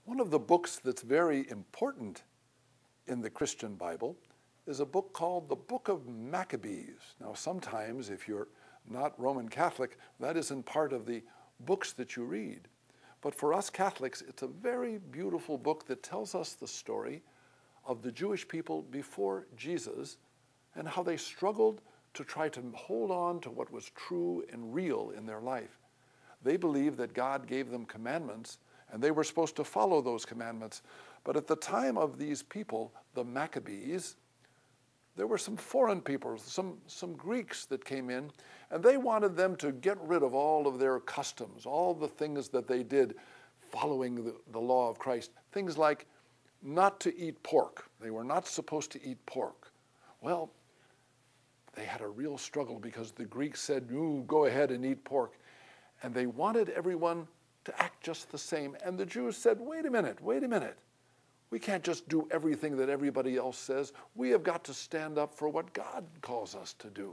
One of the books that's very important in the Christian Bible is a book called the Book of Maccabees. Now, sometimes if you're not Roman Catholic, that isn't part of the books that you read. But for us Catholics, it's a very beautiful book that tells us the story of the Jewish people before Jesus and how they struggled to try to hold on to what was true and real in their life. They believed that God gave them commandments and they were supposed to follow those commandments. But at the time of these people, the Maccabees, there were some foreign people, some Greeks that came in, and they wanted them to get rid of all of their customs, all the things that they did following the law of Christ. Things like not to eat pork. They were not supposed to eat pork. Well, they had a real struggle because the Greeks said, "Ooh, go ahead and eat pork." And they wanted everyone to act just the same. And the Jews said, wait a minute. We can't just do everything that everybody else says. We have got to stand up for what God calls us to do.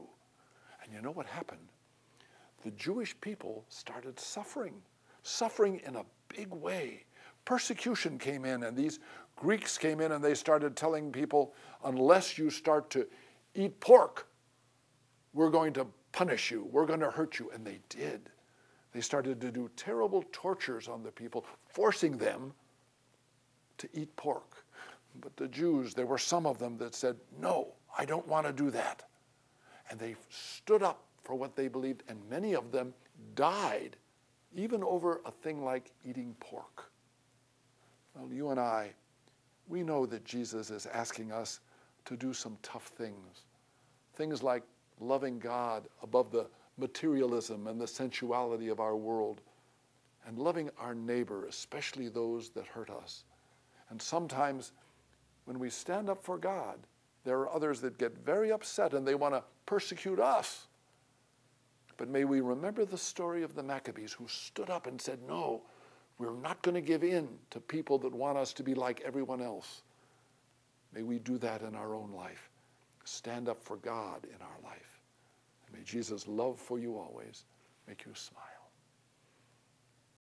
And you know what happened? The Jewish people started suffering in a big way. Persecution came in, and these Greeks came in and they started telling people, unless you start to eat pork, we're going to punish you, we're going to hurt you. And they did. They started to do terrible tortures on the people, forcing them to eat pork. But the Jews, there were some of them that said, no, I don't want to do that. And they stood up for what they believed, and many of them died, even over a thing like eating pork. Well, you and I, we know that Jesus is asking us to do some tough things. Things like loving God above the materialism and the sensuality of our world, and loving our neighbor, especially those that hurt us. And sometimes when we stand up for God, there are others that get very upset and they want to persecute us. But may we remember the story of the Maccabees who stood up and said, no, we're not going to give in to people that want us to be like everyone else. May we do that in our own life. Stand up for God in our life. And may Jesus' love for you always make you smile.